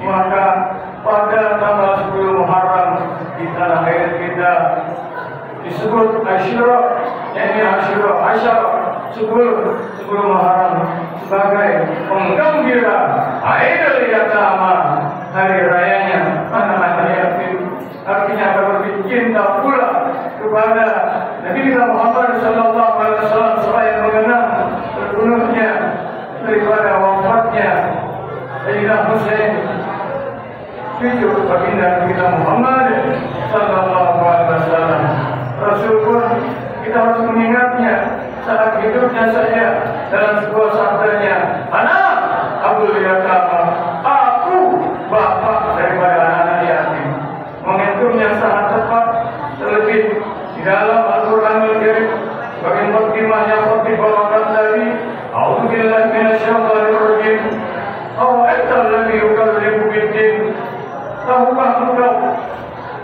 Maka pada tanggal 10 Muharram di tanah air kita disebut Asyura, yakni Asyura 10 Muharram sebagai penggembira Aidul Yatama, hari rayanya anak-anak yatim. Artinya berarti cinta pula kepada Nabi Muhammad sallallahu alaihi wasallam selain mengenang terbunuhnya daripada wafatnya Sayyidina Husain, cucu baginda kita Muhammad sallallahu alaihi wasallam. Rasul pun kita harus mengingatnya saat hidupnya saja dalam sebuah sabdanya, "Anak Abdul Yatama, aku bapak daripada anak-anak yatim." Momentum yang sangat tepat, terlebih di dalam Al-Quranul Karim sebagai mukadimah yang seperti bawakan tadi, "A'udzubillahi minasyaitonir rajim. Ara'aital ladzi yukadzibu bid-din." Tahukah engkau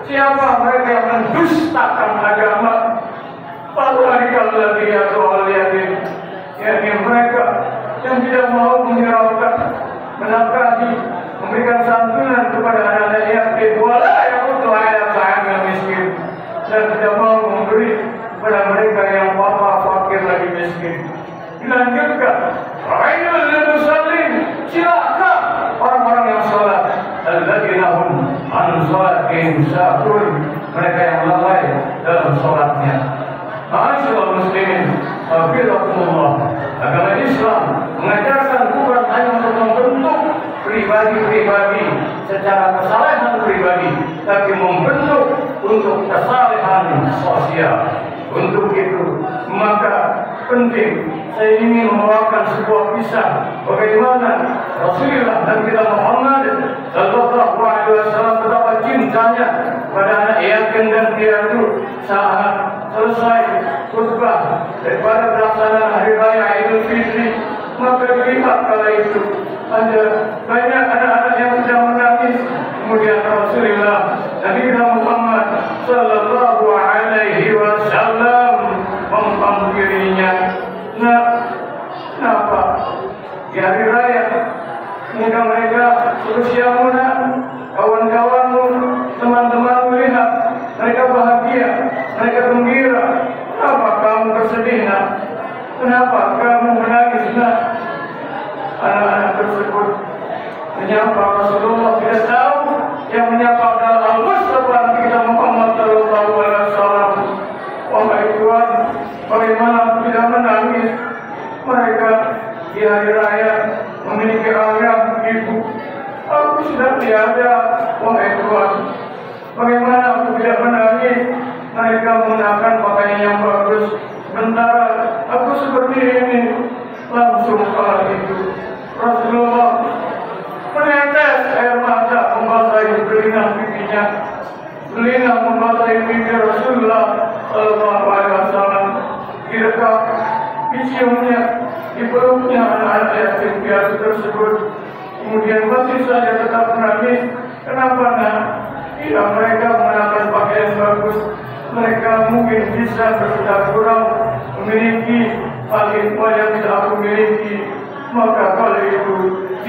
siapa mereka yang mendustakan agama? Fadzalika alladzi yad'ul yatim, yakni mereka yang tidak mau menyerahkan, menafkahi, memberikan santunan kepada anak-anak yatim, wala yaqutu ala ta'amil miskin, dan tidak mau memberi kepada mereka yang fakir lagi miskin. Dilanjutkan, "Ainul lil musallin." Silakan orang-orang yang salat, alladzina hum an salatihim sahun, mereka yang lalai dalam salatnya. Ma'asyiral muslimin, hafizakumullah. Agama Islam mengajarkan bukan hanya untuk membentuk pribadi-pribadi secara kesalehan pribadi, tapi membentuk untuk kesalehan sosial. Untuk itu maka penting saya ingin membawakan sebuah kisah bagaimana Rasulullah dan kita Muhammad sallallahu alaihi wasallam betapa cintanya pada anak yatim dan piatu. Saat selesai khutbah daripada pelaksanaan hari raya Idul Fitri, maka dilihat kala itu ada banyak anak-anak yang sedang menangis. Kemudian Rasulullah Nabi Muhammad sallallahu alaihi wasallam menghampirinya. Nah, kenapa di hari raya mereka berusia muda, kawan-kawanmu, teman-temanmu lihat mereka bahagia, mereka gembira. Kenapa kamu bersedih, nak? Kenapa kamu menangis, nak? Anak-anak tersebut menyapa Rasulullah, tidak tahu yang menyapa adalah Al-Mustafa kita Muhammad sallallahu alaihi wasallam. Wahai Tuhan, bagaimana tidak menangis? Mereka di hari raya memiliki ayah, ibu. Aku sudah tiada. Wahai Tuhan, bagaimana aku tidak menangis? Mereka menggunakan pakaian yang bagus. Sementara aku seperti ini. Langsung kala itu Rasulullah menetes air mata membasahi belinang pipinya. Belinang membasahi pipi Rasulullah sallallahu alaihi wasallam. Direkap, diciumnya, dipeluknya anak-anak yatim piatu tersebut. Kemudian masih saja tetap menangis. Kenapa, nak? Tidak, mereka mengenakan pakaian bagus. Mereka mungkin bisa bersedekah kurang, memiliki hal-hal yang tidak aku miliki. Maka kali itu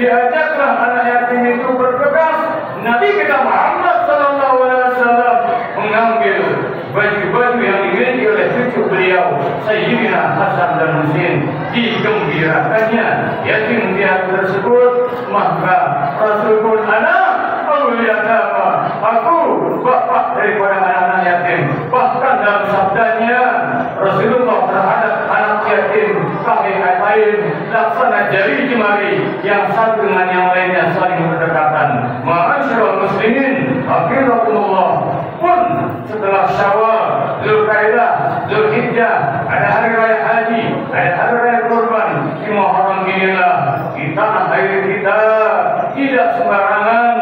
diajaklah anak yatim itu bergegas. Nabi kita Muhammad sallallahu alaihi wasallam mengambil baju-baju yang dimiliki oleh cucu beliau Sayyidina Hasan dan Husain, digembirakannya yatim piatu tersebut. Maka Rasul pun, "Anak Abdul Yatama, aku bapak daripada anak-anak yatim." Bahkan dalam sabdanya Rasulullah terhadap anak yatim, kami katain laksana jari jemari yang satu dengan yang lainnya saling berdekatan. Ma'asyiral muslimin, hafizakumullah. Pun setelah Syawal, Zulkaidah, Zulhijjah, ada hari raya haji, ada hari raya kurban. Di Muharram inilah di tanah air kita tidak sembarangan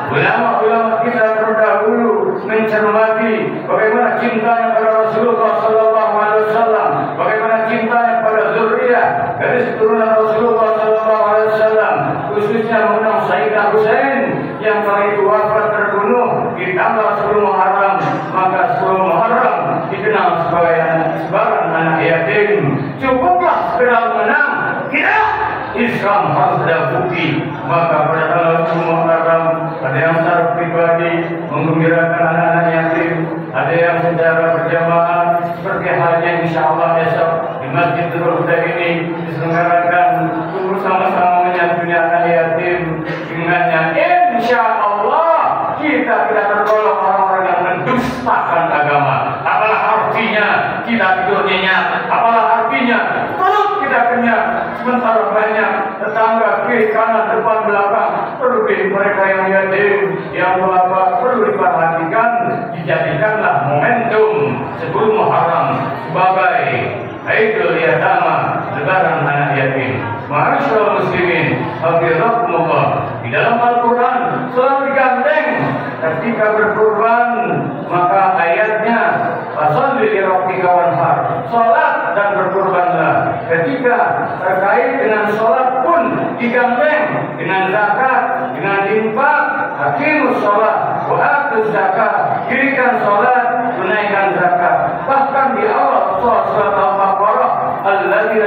ulama-ulama kita terdahulu mencermati bagaimana cintanya pada Rasulullah sallallahu alaihi wasallam, bagaimana cintanya pada zuriyah dari keturunan Rasulullah sallallahu alaihi wasallam, khususnya mengenang Sayyidina Husain yang kali itu wafat terbunuh di tanggal 10 Muharram. Maka 10 Muharram dikenal sebagai sebaran anak yatim. Cukuplah sekedar menang, tidak, Islam harus ada bukti. Maka pada tanggal 10 Muharram insya Allah besok di Masjid Nurul Huda ini diselenggarakan bersama-sama menyantuni anak yatim dengannya insya Allah kita tidak tergolong orang-orang yang mendustakan agama. Apalah artinya kita tidur nyenyak, apalah artinya perut kita kenyang sementara banyak tetangga kiri kanan depan belakang. Terlebih mereka yang yatim yang duafa perlu diperhatikan, dijadikanlah momentum sebelum Muharram sebagai Aidul Yatama, lebaran anak yatim. Ma'asyiral muslimin, hafizakumullah. Di dalam Al-Quran selalu digandeng ketika berkurban, maka ayatnya fasholli li rabbika wanhar, salat dan berkurbanlah. Ketika terkait dengan salat pun digandeng dengan zakat, dengan infak, aqimus salat wa atuz zakat, dirikan salat, tunaikan zakat. Bahkan di awal surat Al-Baqarah, alladzina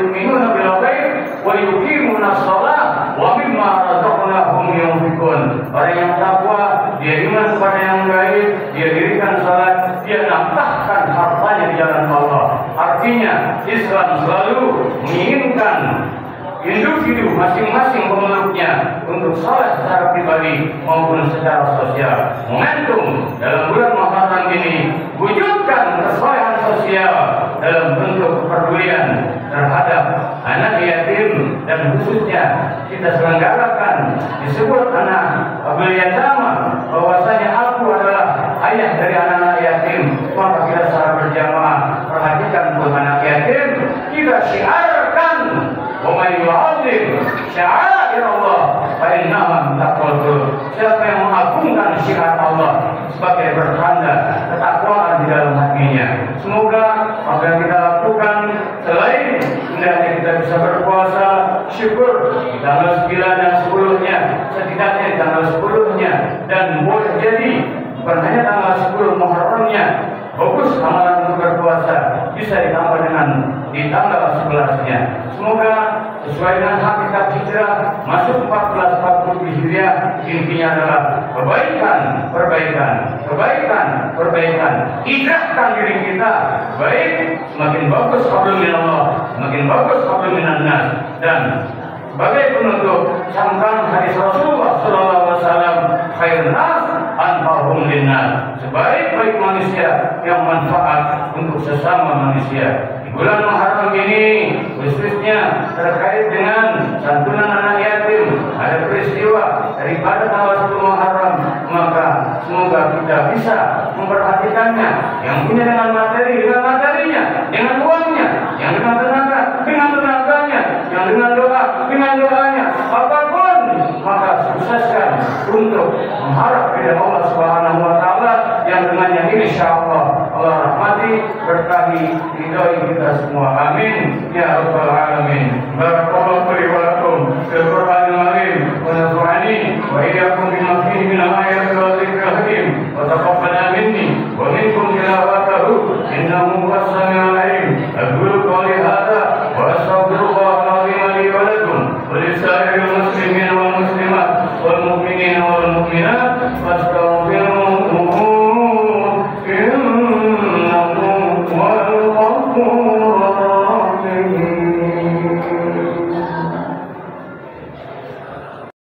yu'minuna bil ghaib wa yuqimuna shalah wa mimma razaqnahum yunfiqun. Orang yang takwa, dia iman kepada yang gaib, dia dirikan salat, dia nafkahkan hartanya di jalan Allah. Artinya Islam selalu menginginkan individu masing-masing pemeluknya untuk salat secara pribadi maupun secara sosial. Momentum dalam bulan Muharram ini wujudkan kesolehan sosial dalam bentuk kepedulian terhadap anak yatim, dan khususnya kita selenggarakan disebut anak Abul Yatama, bahwasanya aku adalah ayah dari anak yatim. Maka kita secara berjamaah perhatikan untuk anak yatim, kita syiarkan wa may yu'azzim sya'air Allah fa innaha taqwa. Siapa yang mengagungkan syiar Allah sebagai bertanda ketakwaan di dalam hatinya. Semoga apa yang kita lakukan selain hendaknya kita bisa berpuasa, syukur di tanggal 9 dan 10-nya, setidaknya di tanggal 10-nya, dan boleh jadi bukan hanya tanggal 10 Muharramnya, fokus amalan untuk berpuasa bisa ditambah dengan di tanggal 11-nya. Semoga sesuai dengan hakikat hijrah masuk 1440 Hijriah, intinya adalah perbaikan, hijrahkan diri kita baik, semakin bagus hablum minallah, semakin bagus hablum minannas. Dan sebagai penutup, camkan hadis Rasulullah sallallahu alaihi wasallam, khairun nas anfa'uhum linnas, sebaik-baik manusia yang manfaat untuk sesama manusia. Di bulan Muharram ini khususnya terkait dengan santunan anak yatim, ada peristiwa daripada tanggal 1 Muharram, maka semoga kita bisa memperhatikannya. Yang punya dengan materi, dengan materinya, dengan uangnya, yang dengan tenaga, dengan tenaganya, yang dengan doa, dengan doanya, apapun, maka sukseskan untuk mengharap kepada Allah Subhanahu wa taala yang dengannya insyaallah Allah rahmati, berkahi, ridhoi kita semua. Amin ya rabbal alamin. Barakallahu li wa lakum fil Qur'anil azim wa nafa'ani wa iyyakum bima fihi min al-ayati wa dhikril hakim wa taqabbal minni wa minkum tilawatahu innahu huwas samiul alim. Aqulu qawli hadza wa astaghfirullahal azim li wa lakum wa li sa'iril muslimin wal muslimat wal mu'minina wal mu'minat.